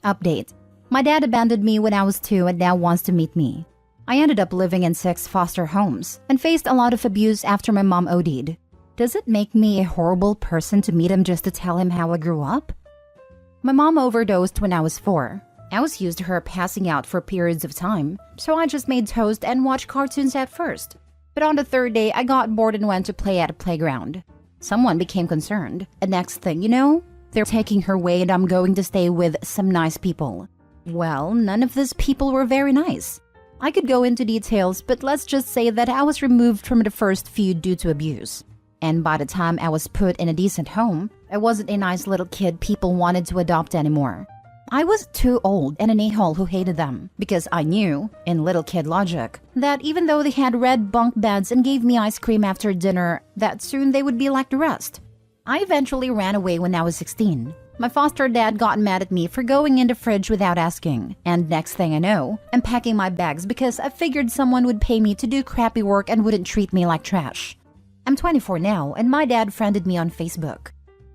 Update. My dad abandoned me when I was 2 and now wants to meet me. I ended up living in 6 foster homes and faced a lot of abuse after my mom OD'd. Does it make me a horrible person to meet him just to tell him how I grew up? My mom overdosed when I was 4. I was used to her passing out for periods of time, so I just made toast and watched cartoons at first. But on the 3rd day, I got bored and went to play at a playground. Someone became concerned, and next thing you know, they're taking her away and I'm going to stay with some nice people. Well, none of these people were very nice. I could go into details, but let's just say that I was removed from the first few due to abuse. And by the time I was put in a decent home, I wasn't a nice little kid people wanted to adopt anymore. I was too old and an a-hole who hated them because I knew, in little kid logic, that even though they had red bunk beds and gave me ice cream after dinner, that soon they would be like the rest. I eventually ran away when I was 16. My foster dad got mad at me for going in the fridge without asking, and next thing I know, I'm packing my bags because I figured someone would pay me to do crappy work and wouldn't treat me like trash. I'm 24 now, and my dad friended me on Facebook.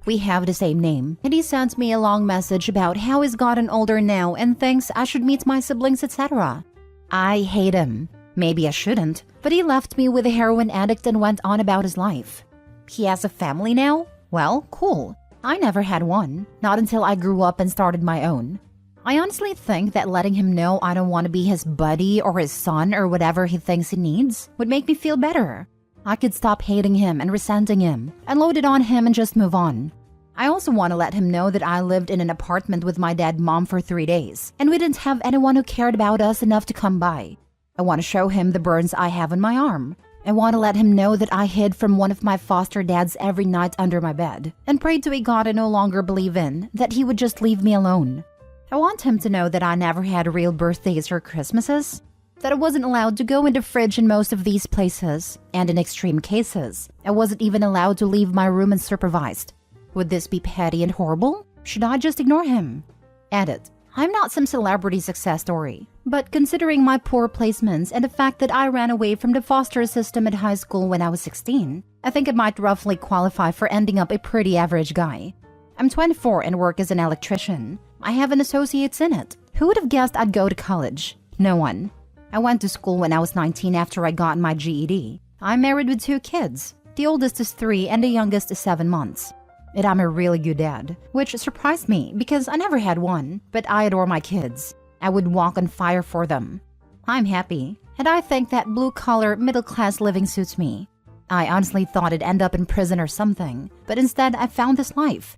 We have the same name, and he sent me a long message about how he's gotten older now and thinks I should meet my siblings, etc. I hate him. Maybe I shouldn't, but he left me with a heroin addict and went on about his life. He has a family now? Well, cool. I never had one, not until I grew up and started my own. I honestly think that letting him know I don't want to be his buddy or his son or whatever he thinks he needs would make me feel better. I could stop hating him and resenting him, and load it on him and just move on. I also want to let him know that I lived in an apartment with my dad and mom for 3 days, and we didn't have anyone who cared about us enough to come by. I want to show him the burns I have on my arm. I want to let him know that I hid from one of my foster dads every night under my bed, and prayed to a God I no longer believe in, that he would just leave me alone. I want him to know that I never had real birthdays or Christmases, that I wasn't allowed to go in the fridge in most of these places, and in extreme cases, I wasn't even allowed to leave my room unsupervised. Would this be petty and horrible? Should I just ignore him? Edit. I'm not some celebrity success story, but considering my poor placements and the fact that I ran away from the foster system at high school when I was 16, I think it might roughly qualify for ending up a pretty average guy. I'm 24 and work as an electrician. I have an associate's in it. Who would have guessed I'd go to college? No one. I went to school when I was 19 after I got my GED. I'm married with 2 kids. The oldest is 3 and the youngest is 7 months. And I'm a really good dad, which surprised me because I never had one, but I adore my kids. I would walk on fire for them. I'm happy, and I think that blue-collar, middle-class living suits me. I honestly thought I'd end up in prison or something, but instead I found this life.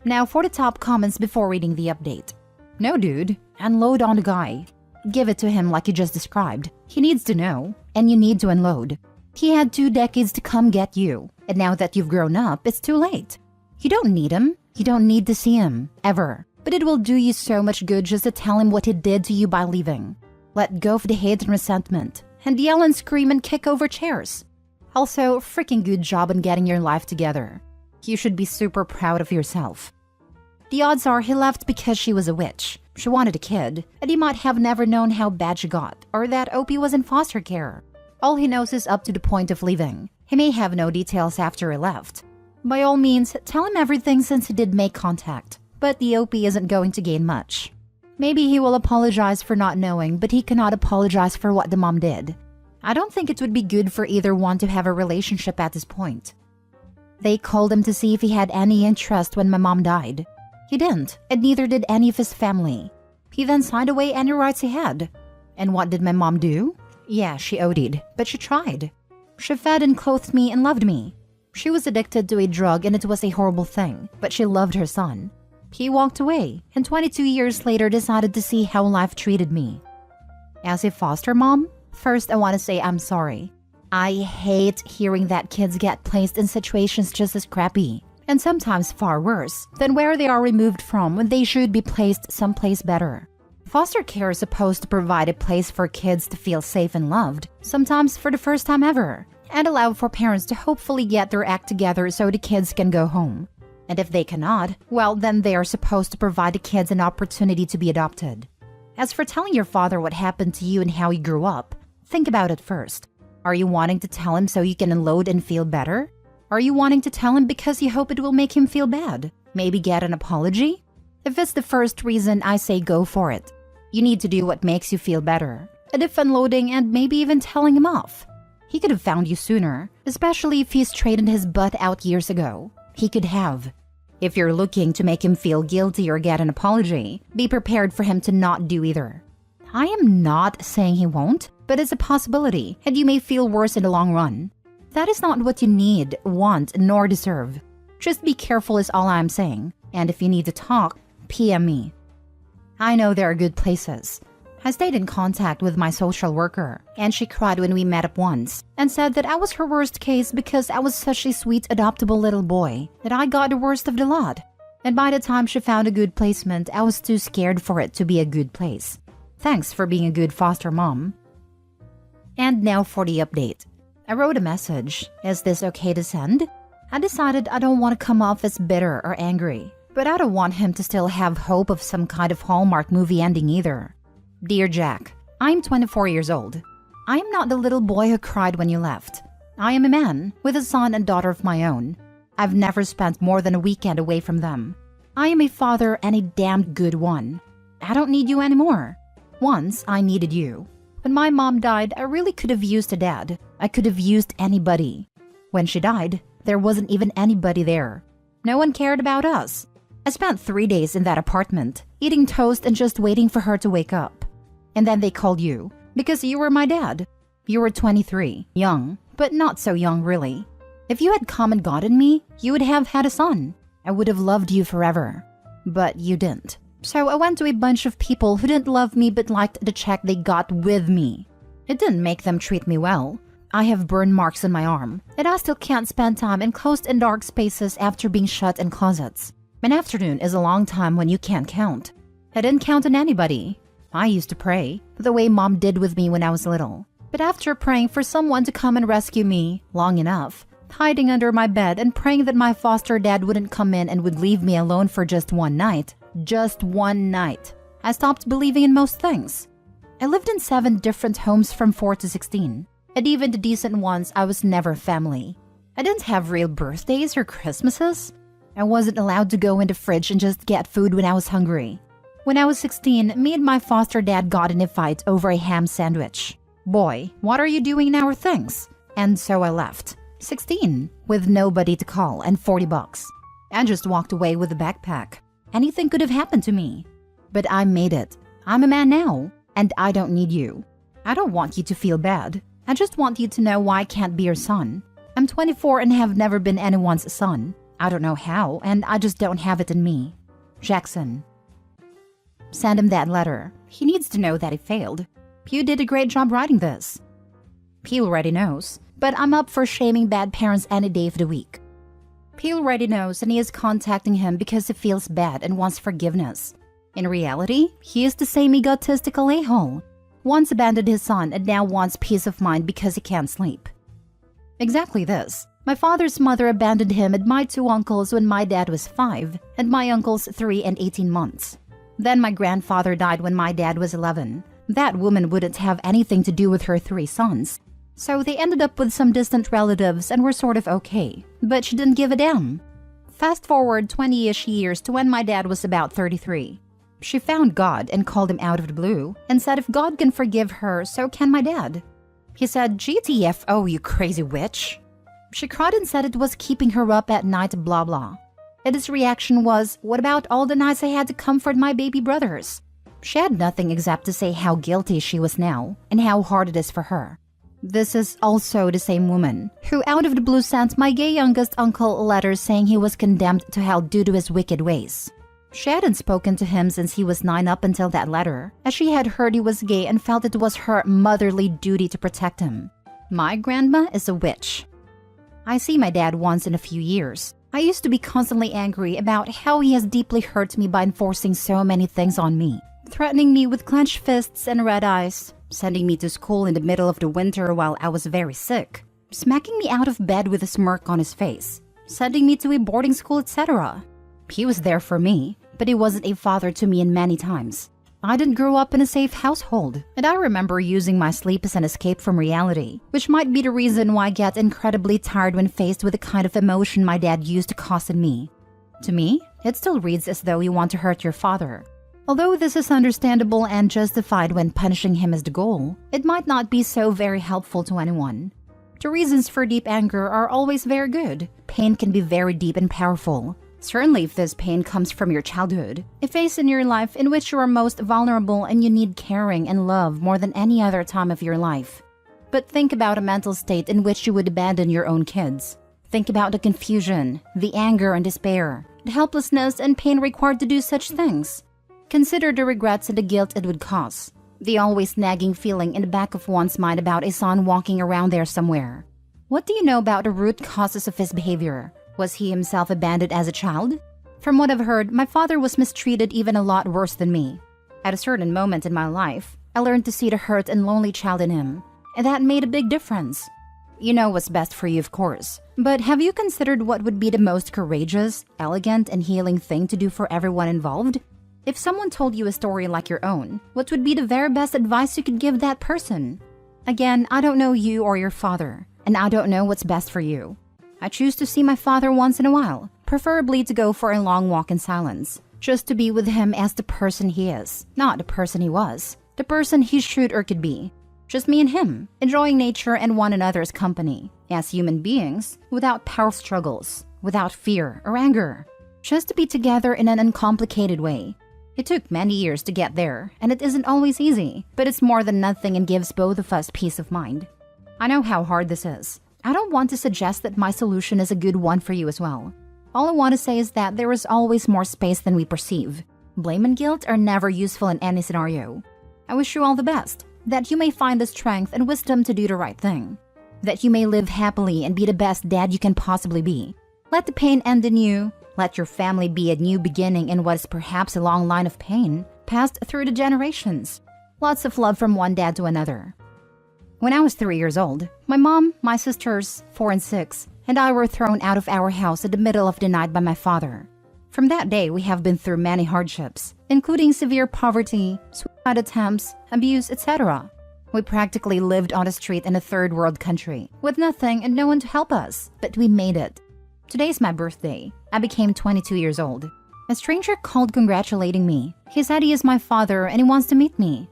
Now for the top comments before reading the update. No dude, unload on the guy. Give it to him like you just described. He needs to know, and you need to unload. He had 2 decades to come get you, and now that you've grown up, it's too late. You don't need him. You don't need to see him, ever. But it will do you so much good just to tell him what he did to you by leaving. Let go of the hate and resentment, and yell and scream and kick over chairs. Also, freaking good job on getting your life together. You should be super proud of yourself. The odds are he left because she was a witch. She wanted a kid, and he might have never known how bad she got, or that Opie was in foster care. All he knows is up to the point of leaving. He may have no details after he left. By all means, tell him everything since he did make contact, but the Opie isn't going to gain much. Maybe he will apologize for not knowing, but he cannot apologize for what the mom did. I don't think it would be good for either one to have a relationship at this point. They called him to see if he had any interest when my mom died. He didn't, and neither did any of his family. He then signed away any rights he had. And what did my mom do? Yeah, she OD'd, but she tried. She fed and clothed me and loved me. She was addicted to a drug and it was a horrible thing, but she loved her son. He walked away, and 22 years later decided to see how life treated me. As a foster mom, first I want to say I'm sorry. I hate hearing that kids get placed in situations just as crappy, and sometimes far worse, than where they are removed from when they should be placed someplace better. Foster care is supposed to provide a place for kids to feel safe and loved, sometimes for the first time ever, and allow for parents to hopefully get their act together so the kids can go home. And if they cannot, well, then they are supposed to provide the kids an opportunity to be adopted. As for telling your father what happened to you and how you grew up, think about it first. Are you wanting to tell him so you can unload and feel better? Are you wanting to tell him because you hope it will make him feel bad? Maybe get an apology? If it's the first reason, I say go for it. You need to do what makes you feel better. And if unloading and maybe even telling him off. He could have found you sooner, especially if he straightened his butt out years ago. He could have. If you're looking to make him feel guilty or get an apology, be prepared for him to not do either. I am not saying he won't, but it's a possibility, and you may feel worse in the long run. That is not what you need, want, nor deserve. Just be careful is all I'm saying, and if you need to talk, PM me. I know there are good places. I stayed in contact with my social worker, and she cried when we met up once and said that I was her worst case because I was such a sweet, adoptable little boy that I got the worst of the lot. And by the time she found a good placement, I was too scared for it to be a good place. Thanks for being a good foster mom. And now for the update. I wrote a message. Is this okay to send? I decided I don't want to come off as bitter or angry, but I don't want him to still have hope of some kind of Hallmark movie ending either. Dear Jack, I'm 24 years old. I am not the little boy who cried when you left. I am a man with a son and daughter of my own. I've never spent more than a weekend away from them. I am a father and a damned good one. I don't need you anymore. Once I needed you. When my mom died, I really could have used a dad. I could have used anybody. When she died, there wasn't even anybody there. No one cared about us. I spent 3 days in that apartment, eating toast and just waiting for her to wake up. And then they called you, because you were my dad. You were 23, young, but not so young really. If you had come and gotten me, you would have had a son. I would have loved you forever. But you didn't. So I went to a bunch of people who didn't love me but liked the check they got with me. It didn't make them treat me well. I have burn marks on my arm, and I still can't spend time in closed and dark spaces after being shut in closets. An afternoon is a long time when you can't count. I didn't count on anybody. I used to pray, the way Mom did with me when I was little. But after praying for someone to come and rescue me long enough, hiding under my bed and praying that my foster dad wouldn't come in and would leave me alone for just one night, I stopped believing in most things. I lived in 7 different homes from 4 to 16, and even the decent ones, I was never family. I didn't have real birthdays or Christmases. I wasn't allowed to go in the fridge and just get food when I was hungry. When I was 16, me and my foster dad got in a fight over a ham sandwich. Boy, what are you doing in our things? And so I left. 16, with nobody to call and $40. I just walked away with a backpack. Anything could have happened to me. But I made it. I'm a man now, and I don't need you. I don't want you to feel bad. I just want you to know why I can't be your son. I'm 24 and have never been anyone's son. I don't know how, and I just don't have it in me. Jackson. Send him that letter. He needs to know that he failed. You did a great job writing this. He already knows, but I'm up for shaming bad parents any day of the week. He already knows and he is contacting him because he feels bad and wants forgiveness. In reality, he is the same egotistical a-hole. Once abandoned his son and now wants peace of mind because he can't sleep. Exactly this. My father's mother abandoned him and my 2 uncles when my dad was 5 and my uncles 3 and 18 months. Then my grandfather died when my dad was 11. That woman wouldn't have anything to do with her 3 sons. So they ended up with some distant relatives and were sort of okay. But she didn't give a damn. Fast forward 20-ish years to when my dad was about 33. She found God and called him out of the blue and said if God can forgive her, so can my dad. He said, GTFO, you crazy witch. She cried and said it was keeping her up at night, blah blah. And his reaction was, what about all the nights I had to comfort my baby brothers? She had nothing except to say how guilty she was now and how hard it is for her. This is also the same woman who out of the blue sent my gay youngest uncle letters saying he was condemned to hell due to his wicked ways. She hadn't spoken to him since he was 9 up until that letter, as she had heard he was gay and felt it was her motherly duty to protect him. My grandma is a witch. I see my dad once in a few years. I used to be constantly angry about how he has deeply hurt me by enforcing so many things on me, threatening me with clenched fists and red eyes, sending me to school in the middle of the winter while I was very sick, smacking me out of bed with a smirk on his face, sending me to a boarding school, etc. He was there for me, but he wasn't a father to me in many times. I didn't grow up in a safe household, and I remember using my sleep as an escape from reality, which might be the reason why I get incredibly tired when faced with the kind of emotion my dad used to cause in me. To me, It still reads as though you want to hurt your father. Although this is understandable and justified when punishing him is the goal, it might not be so very helpful to anyone. The reasons for deep anger are always very good. Pain can be very deep and powerful. Certainly if this pain comes from your childhood, a phase in your life in which you are most vulnerable and you need caring and love more than any other time of your life. But think about a mental state in which you would abandon your own kids. Think about the confusion, the anger and despair, the helplessness and pain required to do such things. Consider the regrets and the guilt it would cause. The always nagging feeling in the back of one's mind about a son walking around there somewhere. What do you know about the root causes of his behavior? Was he himself abandoned as a child? From what I've heard, my father was mistreated even a lot worse than me. At a certain moment in my life, I learned to see the hurt and lonely child in him, and that made a big difference. You know what's best for you, of course, but have you considered what would be the most courageous, elegant, and healing thing to do for everyone involved? If someone told you a story like your own, what would be the very best advice you could give that person? Again, I don't know you or your father, and I don't know what's best for you. I choose to see my father once in a while, preferably to go for a long walk in silence, just to be with him as the person he is, not the person he was, the person he should or could be. Just me and him, enjoying nature and one another's company, as human beings, without power struggles, without fear or anger, just to be together in an uncomplicated way. It took many years to get there, and it isn't always easy, but it's more than nothing and gives both of us peace of mind. I know how hard this is. I don't want to suggest that my solution is a good one for you as well. All I want to say is that there is always more space than we perceive. Blame and guilt are never useful in any scenario. I wish you all the best, that you may find the strength and wisdom to do the right thing, that you may live happily and be the best dad you can possibly be. Let the pain end in you. Let your family be a new beginning in what is perhaps a long line of pain, passed through the generations. Lots of love from one dad to another. When I was 3 years old, my mom, my sisters, 4 and 6, and I were thrown out of our house in the middle of the night by my father. From that day, we have been through many hardships, including severe poverty, suicide attempts, abuse, etc. We practically lived on the street in a third world country, with nothing and no one to help us, but we made it. Today's my birthday. I became 22 years old. A stranger called congratulating me. He said he is my father and he wants to meet me.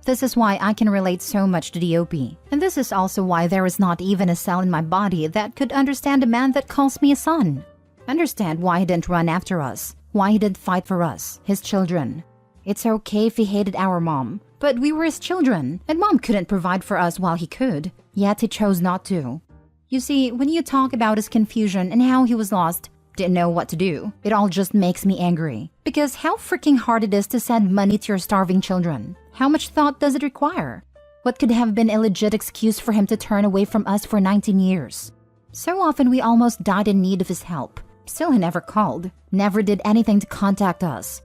This is why I can relate so much to the OP. And this is also why there is not even a cell in my body that could understand a man that calls me a son. Understand why he didn't run after us, why he didn't fight for us, his children. It's okay if he hated our mom, but we were his children, and mom couldn't provide for us while he could, yet he chose not to. You see, when you talk about his confusion and how he was lost, didn't know what to do, it all just makes me angry. Because how freaking hard it is to send money to your starving children. How much thought does it require? What could have been a legit excuse for him to turn away from us for 19 years? So often we almost died in need of his help. Still he never called, never did anything to contact us.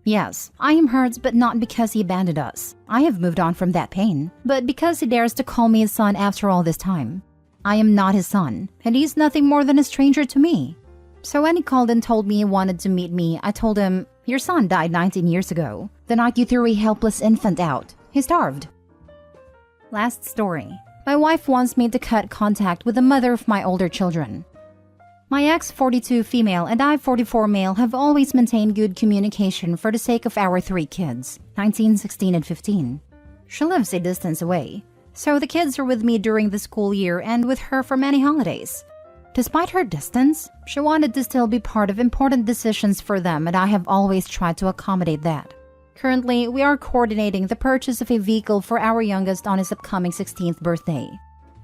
Yes, I am hurt, but not because he abandoned us. I have moved on from that pain, but because he dares to call me his son after all this time. I am not his son, and he's nothing more than a stranger to me. So when he called and told me he wanted to meet me, I told him, your son died 19 years ago, the night you threw a helpless infant out. He starved. Last story. My wife wants me to cut contact with the mother of my older children. My ex, 42 female, and I, 44 male, have always maintained good communication for the sake of our 3 kids, 19, 16, and 15. She lives a distance away, so the kids are with me during the school year and with her for many holidays. Despite her distance, she wanted to still be part of important decisions for them, and I have always tried to accommodate that. Currently, we are coordinating the purchase of a vehicle for our youngest on his upcoming 16th birthday.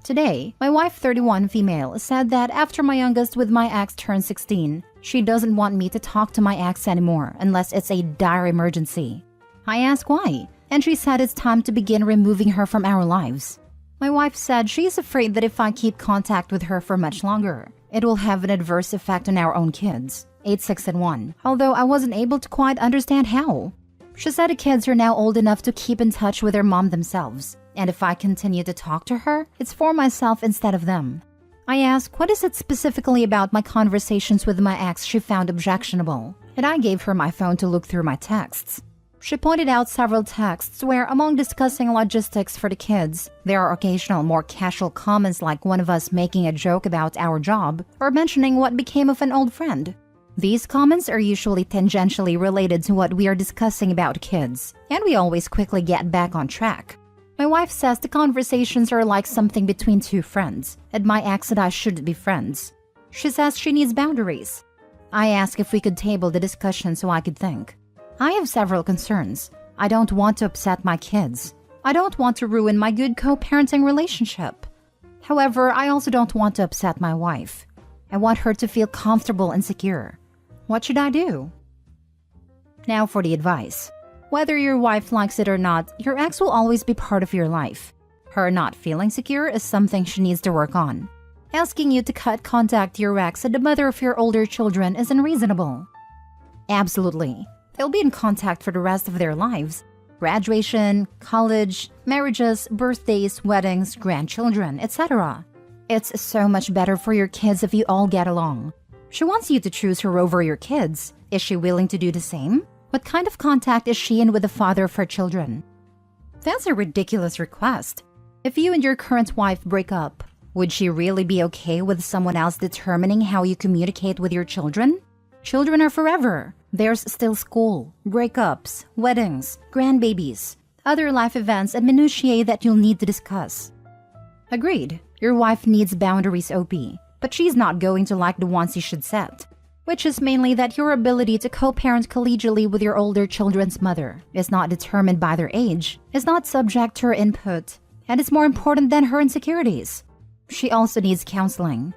Today, my wife, 31 female, said that after my youngest with my ex turned 16, she doesn't want me to talk to my ex anymore unless it's a dire emergency. I asked why, and she said it's time to begin removing her from our lives. My wife said she is afraid that if I keep contact with her for much longer, it will have an adverse effect on our own kids, 8, 6, and 1, although I wasn't able to quite understand how. She said the kids are now old enough to keep in touch with their mom themselves, and if I continue to talk to her, it's for myself instead of them. I asked what is it specifically about my conversations with my ex she found objectionable, and I gave her my phone to look through my texts. She pointed out several texts where, among discussing logistics for the kids, there are occasional more casual comments like one of us making a joke about our job or mentioning what became of an old friend. These comments are usually tangentially related to what we are discussing about kids, and we always quickly get back on track. My wife says the conversations are like something between two friends, and my ex and I shouldn't be friends. She says she needs boundaries. I ask if we could table the discussion so I could think. I have several concerns. I don't want to upset my kids. I don't want to ruin my good co-parenting relationship. However, I also don't want to upset my wife. I want her to feel comfortable and secure. What should I do? Now for the advice. Whether your wife likes it or not, your ex will always be part of your life. Her not feeling secure is something she needs to work on. Asking you to cut contact to your ex and the mother of your older children is unreasonable. Absolutely. They'll be in contact for the rest of their lives. Graduation, college, marriages, birthdays, weddings, grandchildren, etc. It's so much better for your kids if you all get along. She wants you to choose her over your kids. Is she willing to do the same? What kind of contact is she in with the father of her children? That's a ridiculous request. If you and your current wife break up, would she really be okay with someone else determining how you communicate with your children? Children are forever. There's still school, breakups, weddings, grandbabies, other life events and minutiae that you'll need to discuss. Agreed. Your wife needs boundaries, OP, but she's not going to like the ones you should set. Which is mainly that your ability to co-parent collegially with your older children's mother is not determined by their age, is not subject to her input, and is more important than her insecurities. She also needs counseling.